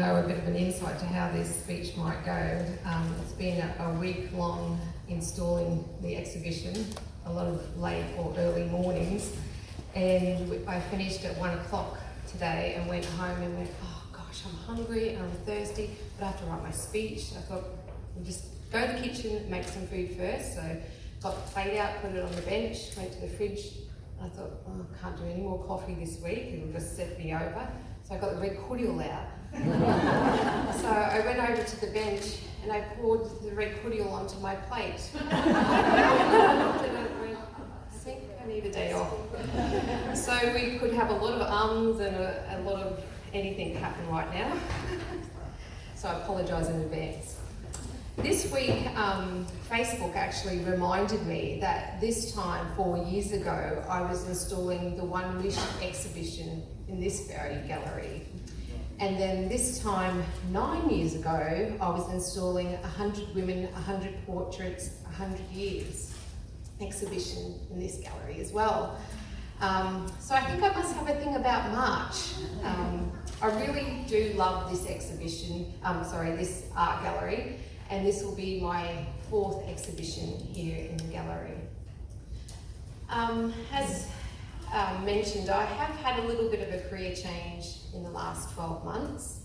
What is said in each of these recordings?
know a bit of an insight to how this speech might go. It's been a week long installing the exhibition, a lot of late or early mornings, and I finished at 1 o'clock today and went home and went, oh gosh, I'm hungry and I'm thirsty, but I have to write my speech. I thought, we'll just go to the kitchen, make some food first. So got the plate out, put it on the bench, went to the fridge. I thought, oh, I can't do any more coffee this week, it'll just set me over. So I got the red cordial out. So I went over to the bench and I poured the red cordial onto my plate. I think I need a day off. So we could have a lot of ums and a lot of anything happen right now. So I apologise in advance. This week, Facebook actually reminded me that this time, 4 years ago, I was installing the One Wish exhibition in this very gallery. And then this time, 9 years ago, I was installing 100 Women, 100 Portraits, 100 Years exhibition in this gallery as well. So I think I must have a thing about March. I really do love this exhibition, this art gallery. And this will be my 4th exhibition here in the gallery. As mentioned, I have had a little bit of a career change in the last 12 months.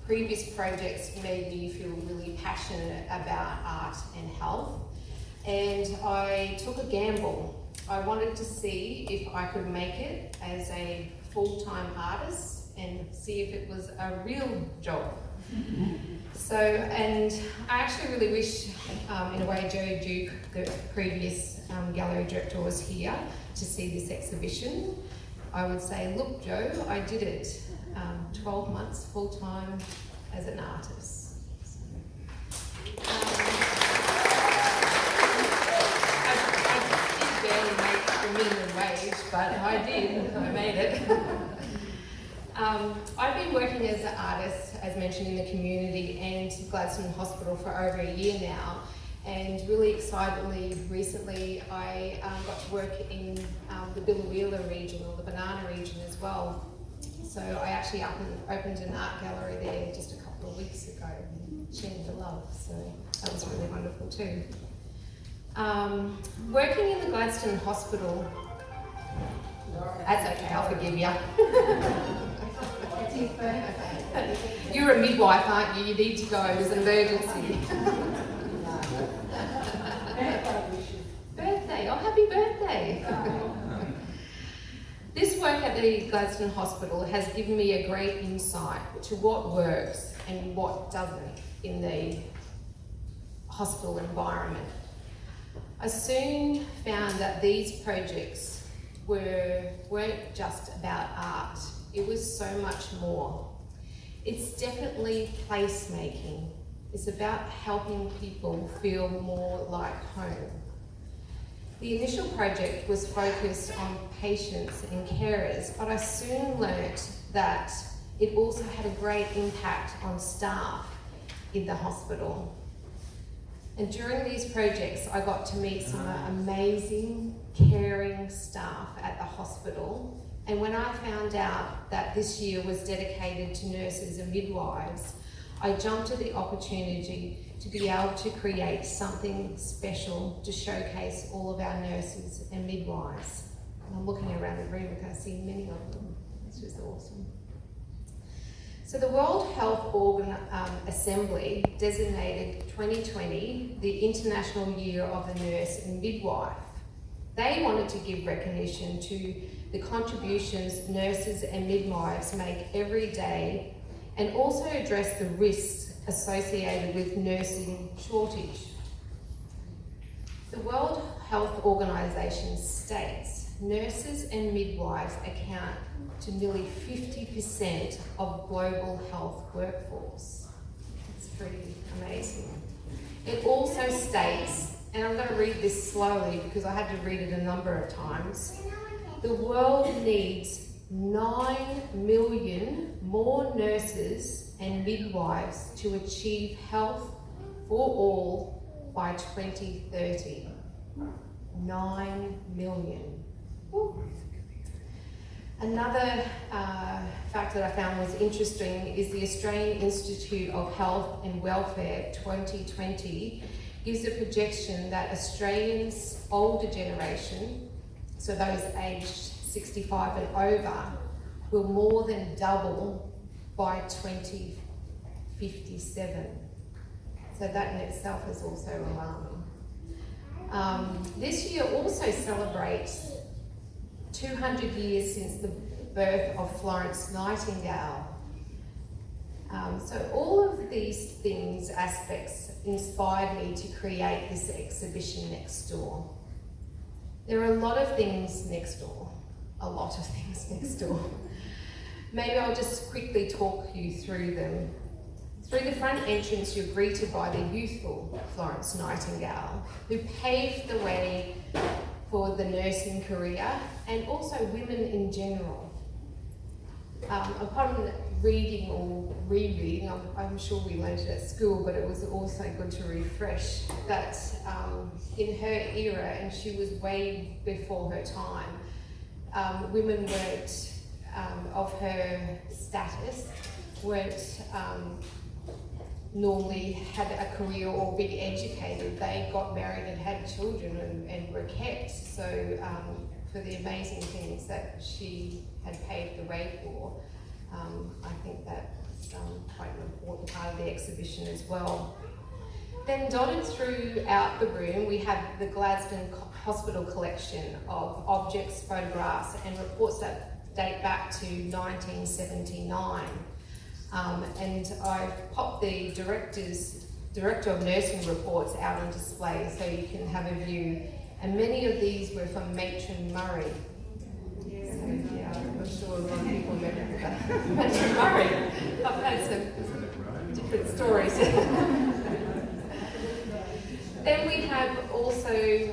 Previous projects made me feel really passionate about art and health, and I took a gamble. I wanted to see if I could make it as a full-time artist and see if it was a real job. So, and I actually really wish, in a way, Joe Duke, the previous gallery director, was here to see this exhibition. I would say, look, Joe, I did it. 12 months full-time as an artist. I did barely make the minimum wage, but I did. I made it. I've been working as an artist, as mentioned, in the community and Gladstone Hospital for over a year now, and really excitedly, recently I got to work in the Billawheeler region, or the Banana region as well. So I actually opened an art gallery there just a couple of weeks ago, sharing the love, so that was really wonderful too. Working in the Gladstone Hospital, that's okay, I'll forgive you. You're a midwife, aren't you? You need to go, there's an emergency. Birthday, oh happy birthday. This work at the Gladstone Hospital has given me a great insight to what works and what doesn't in the hospital environment. I soon found that these projects weren't just about art. It was so much more. It's definitely placemaking. It's about helping people feel more like home. The initial project was focused on patients and carers, but I soon learnt that it also had a great impact on staff in the hospital. And during these projects, I got to meet some amazing, caring staff at the hospital. And when I found out that this year was dedicated to nurses and midwives, I jumped at the opportunity to be able to create something special to showcase all of our nurses and midwives. And I'm looking around the room and I see many of them. It's just awesome. So the World Health Assembly designated 2020 the International Year of the Nurse and Midwife. They wanted to give recognition to the contributions nurses and midwives make every day, and also address the risks associated with nursing shortage. The World Health Organization states nurses and midwives account to nearly 50% of global health workforce. It's pretty amazing. It also states, and I'm going to read this slowly because I had to read it a number of times, the world needs 9 million more nurses and midwives to achieve health for all by 2030. 9 million. Woo. Another fact that I found was interesting is the Australian Institute of Health and Welfare 2020 gives a projection that Australians' older generation, so those aged 65 and over, will more than double by 2057. So that in itself is also alarming. This year also celebrates 200 years since the birth of Florence Nightingale. So all of these things, aspects, inspired me to create this exhibition next door. There are a lot of things next door. Maybe I'll just quickly talk you through them. Through the front entrance, you're greeted by the youthful Florence Nightingale, who paved the way for the nursing career and also women in general. Upon reading or rereading, I'm sure we learned it at school, but it was also good to refresh that in her era, and she was way before her time, women weren't, of her status, weren't normally had a career or been educated. They got married and had children and were kept. So for the amazing things that she had paved the way for, I think that's quite an important part of the exhibition as well. Then dotted throughout the room, we have the Gladstone Hospital collection of objects, photographs and reports that date back to 1979. And I've popped the Director of Nursing reports out on display so you can have a view. And many of these were from Matron Murray. Yeah. So yeah, I'm sure a lot of people remember that. Matron Murray. I've had some different stories. Then we have also,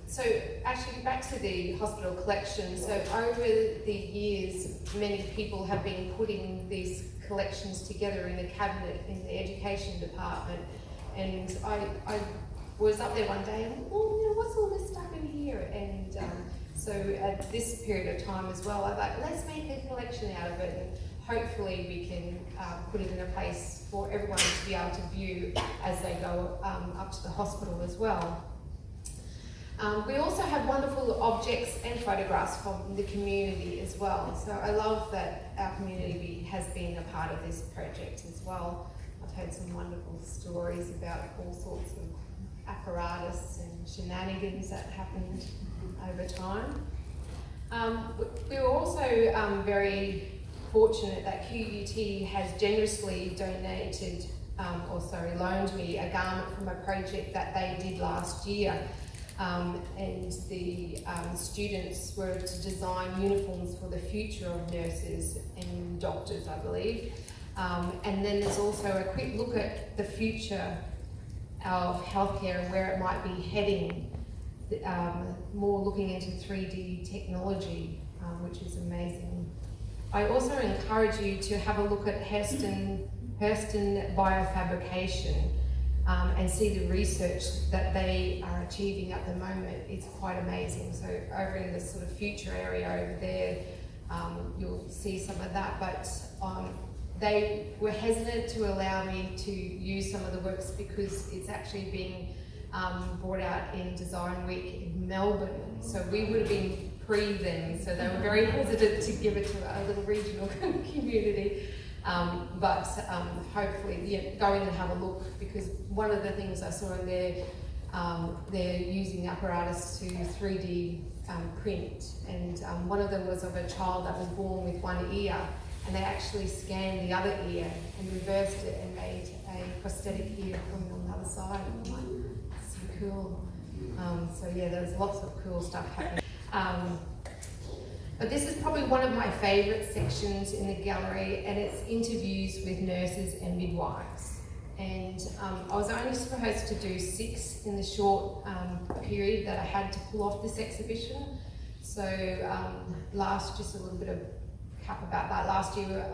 so actually back to the hospital collection. So over the years, many people have been putting these collections together in the cabinet in the education department. And I was up there one day and, what's all this stuff in here? And so at this period of time as well, I thought, let's make a collection out of it. And hopefully we can put it in a place for everyone to be able to view as they go up to the hospital as well. We also have wonderful objects and photographs from the community as well. So I love that our community has been a part of this project as well. I've heard some wonderful stories about all sorts of apparatus and shenanigans that happened over time. We were also very fortunate that QUT has generously donated, loaned me a garment from a project that they did last year. And the students were to design uniforms for the future of nurses and doctors, I believe. And then there's also a quick look at the future of healthcare and where it might be heading, more looking into 3D technology, which is amazing. I also encourage you to have a look at Hurston Biofabrication and see the research that they are achieving at the moment. It's quite amazing. So over in the sort of future area over there, you'll see some of that, but they were hesitant to allow me to use some of the works because it's actually being brought out in Design Week in Melbourne. So we would have been pre them, so they were very hesitant to give it to a little regional community. But hopefully, go in and have a look, because one of the things I saw in there, they're using apparatus to 3D print, and one of them was of a child that was born with one ear, and they actually scanned the other ear and reversed it and made a prosthetic ear from on the other side. I'm like, that's so cool. So yeah, there's lots of cool stuff happening. But this is probably one of my favourite sections in the gallery, and it's interviews with nurses and midwives. And I was only supposed to do 6 in the short period that I had to pull off this exhibition. So just a little bit of cap about that. Last year,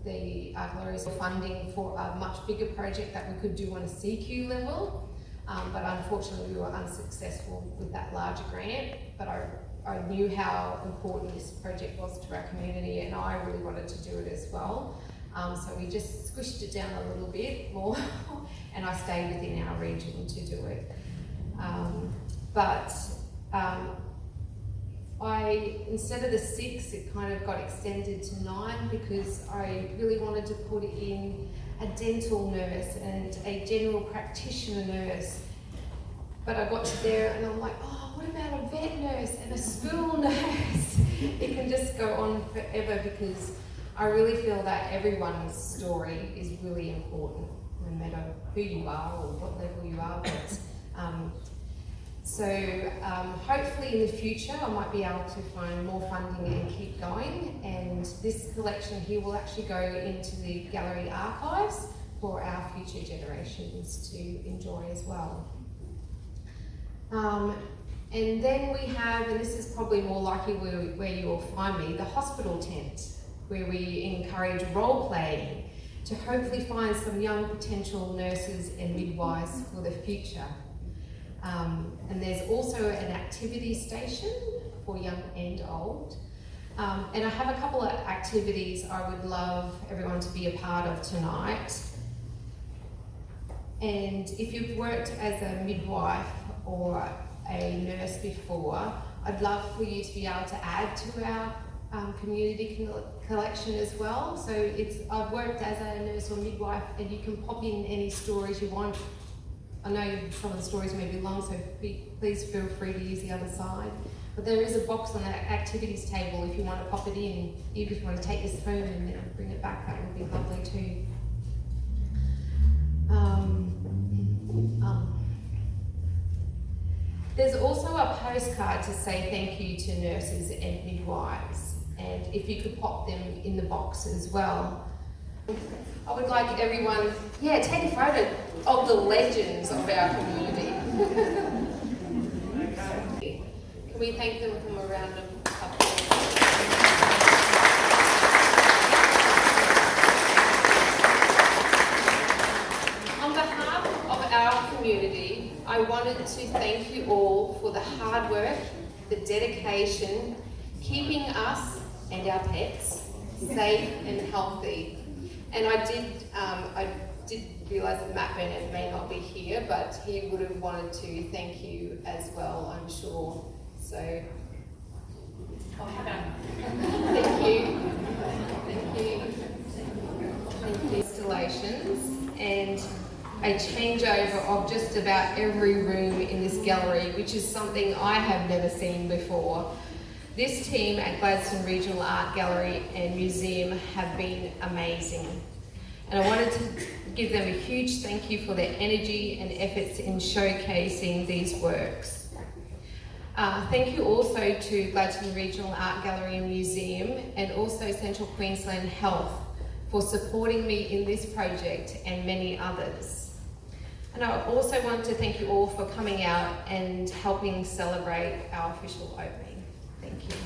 the Art Gallery was funding for a much bigger project that we could do on a CQ level, but unfortunately we were unsuccessful with that larger grant. But I I knew how important this project was to our community, and I really wanted to do it as well. So we just squished it down a little bit more and I stayed within our region to do it. Instead of the 6, it kind of got extended to 9 because I really wanted to put in a dental nurse and a general practitioner nurse. But I got to there and I'm like, oh, what about a vet nurse and a school nurse? It can just go on forever because I really feel that everyone's story is really important, no matter who you are or what level you are. Hopefully in the future I might be able to find more funding and keep going, and this collection here will actually go into the gallery archives for our future generations to enjoy as well. And then we have, and this is probably more likely where you will find me, the hospital tent, where we encourage role playing to hopefully find some young potential nurses and midwives for the future. And there's also an activity station for young and old. And I have a couple of activities I would love everyone to be a part of tonight. And if you've worked as a midwife or a nurse before, I'd love for you to be able to add to our community collection as well. So I've worked as a nurse or midwife, and you can pop in any stories you want. I know some of the stories may be long, so please feel free to use the other side. But there is a box on that activities table if you want to pop it in. Even if you want to take this home and then bring it back, that would be lovely too. There's also a postcard to say thank you to nurses and midwives, and if you could pop them in the box as well. I would like everyone, take a photo of the legends of our community. Can we thank them from a round of applause? On behalf of our community, I wanted to thank you all for the hard work, the dedication, keeping us and our pets safe and healthy. And I did realise that Matt Bennett may not be here, but he would have wanted to thank you as well, I'm sure. So, thank you. Thank you. Thank you. Installations and a changeover of just about every room in this gallery, which is something I have never seen before. This team at Gladstone Regional Art Gallery and Museum have been amazing. And I wanted to give them a huge thank you for their energy and efforts in showcasing these works. Thank you also to Gladstone Regional Art Gallery and Museum, and also Central Queensland Health for supporting me in this project and many others. And I also want to thank you all for coming out and helping celebrate our official opening. Thank you.